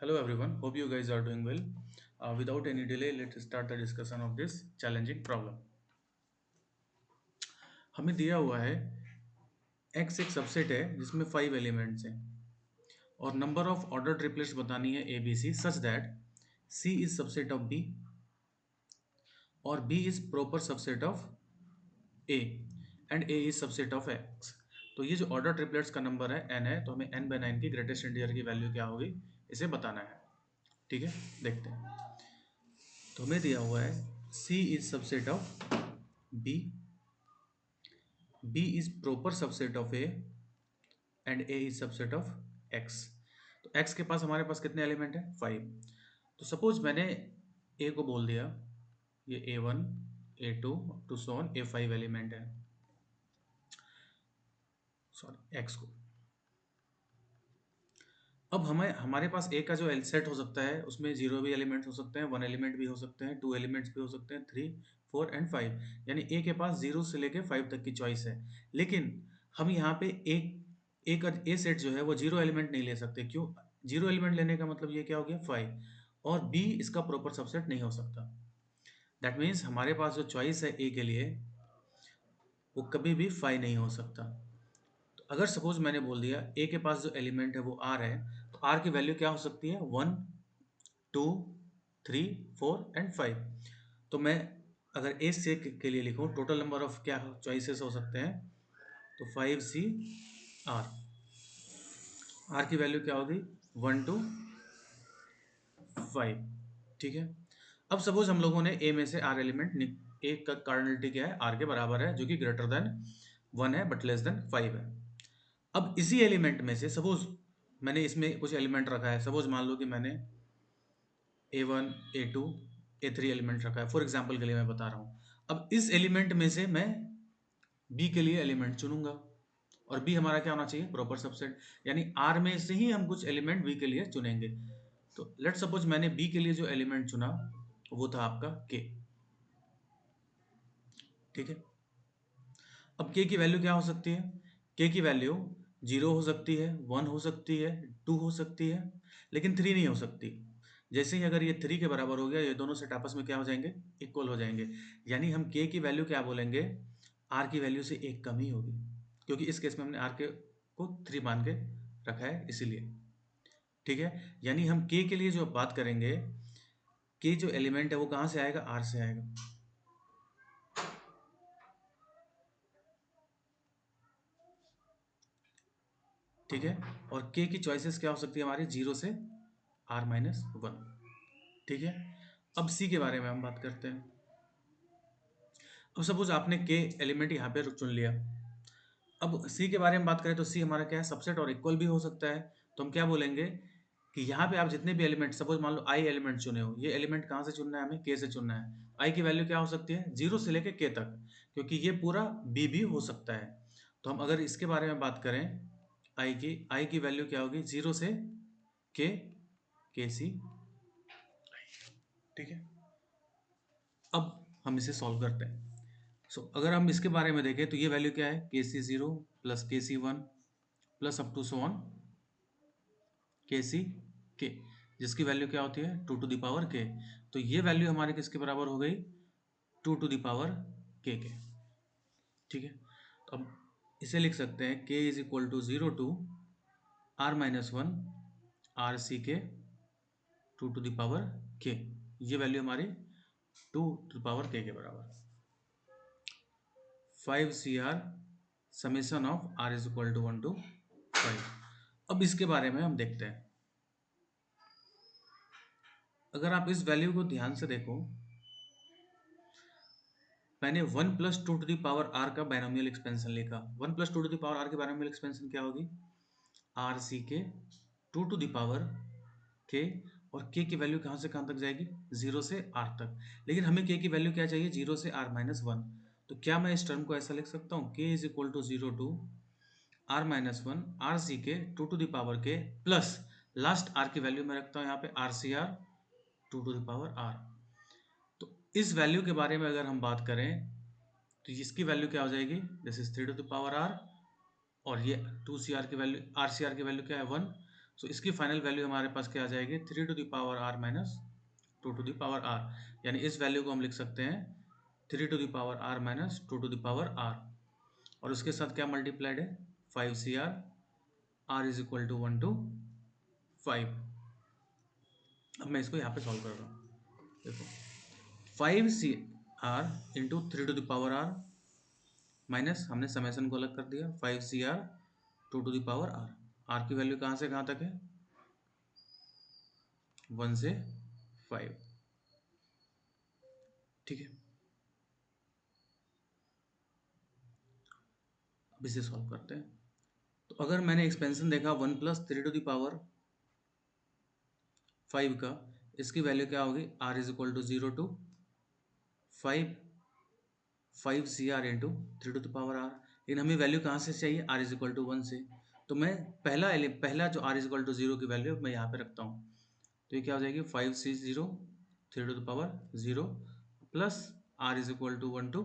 Hello everyone, hope you guys are doing well. Without any delay, let's start the discussion of this challenging problem. हमें दिया हुआ है x एक subset है जिसमें 5 एलिमेंट्स हैं और नंबर ऑफ ऑर्डर ट्रिपलेट्स बतानी है A B C such that c is subset of b और b is proper subset of a and a is subset of x। तो ये जो ऑर्डर ट्रिपलेट्स का नंबर है n है, तो हमें n/9 की ग्रेटेस्ट इंटीजर की वैल्यू क्या होगी इसे बताना है। ठीक है, देखते हैं। तो हमें दिया हुआ है c is subset of b, b is proper subset of a and a is subset of x। तो x के पास हमारे पास कितने एलिमेंट है 5। तो सपोज मैंने a को बोल दिया ये a1 a2 to so on a5 element है, सॉरी x को। अब हमें हमारे पास a का जो सेट हो सकता है उसमें 0 भी एलिमेंट हो सकते हैं, 1 एलिमेंट भी हो सकते हैं, 2 एलिमेंट्स भी हो सकते हैं, 3 4 एंड 5, यानी a के पास 0 से लेके 5 तक की चॉइस है। लेकिन हम यहाँ पे एक का ए सेट जो है वो 0 एलिमेंट नहीं ले सकते। क्यों? 0 एलिमेंट लेने का मतलब ये क्या हो गया 5, और b इसका प्रॉपर सबसेट नहीं हो सकता। दैट मीन्स हमारे पास जो चॉइस है a के लिए वो कभी भी 5 नहीं हो सकता। तो अगर सपोज मैंने बोल दिया a के पास जो एलिमेंट है वो r है, तो r की वैल्यू क्या हो सकती है 1 2 3 4 एंड 5। तो मैं अगर ए से के लिए लिखूं टोटल नंबर ऑफ क्या चॉइसेस हो सकते हैं, तो 5c r, r की वैल्यू क्या होगी 1 टू 5। ठीक है। अब सपोज हम लोगों ने ए में से आर एलिमेंट, ए का कार्डिनलिटी क्या है आर के बराबर है, जो कि ग्रेटर देन 1 है बट लेस देन 5 है। अब इसी एलिमेंट में से सपोज मैंने इसमें कुछ एलिमेंट रखा है, सपोज मान लो कि मैंने a1 a2 a3 एलिमेंट रखा है, फॉर एग्जांपल के लिए मैं बता रहा हूँ। अब इस एलिमेंट में से मैं b के लिए एलिमेंट चुनूंगा, और b हमारा क्या होना चाहिए प्रॉपर सबसेट, यानी r में से ही हम कुछ एलिमेंट b के लिए चुनेंगे। तो लेट्स सपोज मैंने b के लिए जो एलिमेंट चुना वो था आपका k। ठीक है। अब k की वैल्यू क्या हो सकती है, k की वैल्यू 0 हो सकती है, 1 हो सकती है, 2 हो सकती है, लेकिन 3 नहीं हो सकती। जैसे ही अगर ये 3 के बराबर हो गया, ये दोनों सेट आपस में क्या हो जाएंगे इक्वल हो जाएंगे, यानी हम k की वैल्यू क्या बोलेंगे r की वैल्यू से एक कम ही होगी, क्योंकि इस केस में हमने r के को 3 मान के रखा है इसीलिए। ठीक है, यानी हम k के लिए जो बात करेंगे, k जो एलिमेंट है वो कहाँ से आएगा r से आएगा। ठीक है, और k की चॉइसेस क्या हो सकती है हमारी 0 से r-1। ठीक है। अब c के बारे में हम बात करते हैं। अब सपोज आपने k एलिमेंट यहाँ पे चुन लिया। अब c के बारे में बात करें तो c हमारा क्या है सबसेट और इक्वल भी हो सकता है। तो हम क्या बोलेंगे कि यहाँ पे आप जितने भी एलिमेंट, सपोज मान लो i एलिमेंट चुने हो, ये एलिमेंट कहाँ से चुनना है हमें k से चुनना है। i की वैल्यू क्या हो सकती है 0 से लेके k तक, क्योंकि ये पूरा b भी हो सकता है। तो हम अगर इसके बारे में बात करें i की वैल्यू क्या होगी 0 से k k c। ठीक है। अब हम इसे सॉल्व करते हैं। अगर हम इसके बारे में देखें तो ये वैल्यू क्या है के सी 0 plus K C 1 plus up to so on K C के, जिसकी वैल्यू क्या होती है 2 टू द पावर के। तो ये वैल्यू हमारे किसके बराबर हो गई 2 टू द पावर के। ठीक है। तो अब इसे लिख सकते हैं K is equal to 0 to r-1 R C K 2 to the power के। ये वैल्यू हमारी 2 टू द पावर के बराबर 5 CR summation of r is equal to 1 to 5। अब इसके बारे में हम देखते हैं। अगर आप इस वैल्यू को ध्यान से देखो, मैंने 1 plus 2 to the power r का बायनोमियल एक्सपेंशन लिखा। 1 plus 2 to the power r की बायनोमियल एक्सपेंशन क्या होगी are C K 2 to the power के, और k की वैल्यू कहाँ से कहाँ तक जाएगी 0 से r तक। लेकिन हमें k की वैल्यू क्या चाहिए 0 से r-1। तो क्या मैं इस टर्म को ऐसा लिख सकता हूँ k is equal to 0 to r-1 R C K 2 to the power K plus last r की वैल्यू मैं रखता हूँ यहाँ पे R C R 2 to the power r। तो इस वैल्यू के बारे में अगर हम बात करें तो इसकी वैल्यू क्या हो जाएगी this is 3 to the power r, और ये 2 सी आर की वैल्यू आर सी आर की वैल्यू क्या है 1। सो इसकी फाइनल वैल्यू हमारे पास क्या आ जाएगी, 3 to the power r minus 2 to the power r, यानी इस वैल्यू को हम लिख सकते हैं 3 to the power r minus 2 to the power r, और उसके साथ क्या मल्टीप्लाइड है, 5cr, r is equal to 1 to 5। अब मैं इसको यहाँ पे सॉल्व कर रहा हूँ, देखो 5cr into 3 to the power r minus, हमने समेसन को अलग कर दिया, 5cr 2 to the power r, r की वैल्यू कहाँ से कहाँ तक है, 1 से 5, ठीक है। अब इसे सॉल्व करते हैं। तो अगर मैंने एक्सपेंशन देखा 1 प्लस 3 टू द पावर 5 का, इसकी वैल्यू क्या होगी, r is equal to 0 to 5 C R into 3 to the power r, लेकिन हमें वैल्यू कहाँ से चाहिए, r इज इक्वल टू 1 से, तो मैं पहला जो r इज इक्वल टू 0 की वैल्यू मैं यहाँ पे रखता हूँ, तो ये क्या हो जाएगी 5c0 3 to the power 0 plus r is equal to 1 to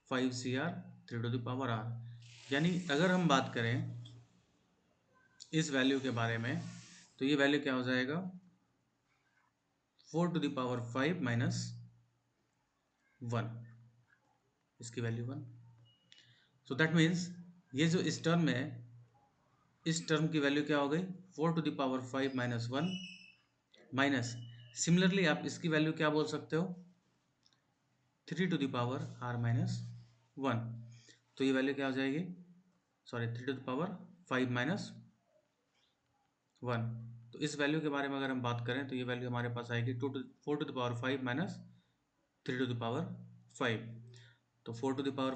5c r 3 to the power r, यानी अगर हम बात करें इस वैल्यू के बारे में, तो ये वैल्यू क्या हो जाएगा, 4 टू द पावर 5 माइनस 1, इसकी वैल्यू 1। सो दैट मीन्स ये जो इस टर्म है, इस टर्म की वैल्यू क्या हो गई, 4 to the power 5 minus 1, minus similarly आप इसकी वैल्यू क्या बोल सकते हो, 3 to the power r minus 1, तो ये वैल्यू क्या हो जाएगी, sorry 3 to the power 5 minus 1। तो इस वैल्यू के बारे में अगर हम बात करें तो ये वैल्यू हमारे पास आएगी 4 to the power 5 minus 3 to the power 5, तो 4 टू द पावर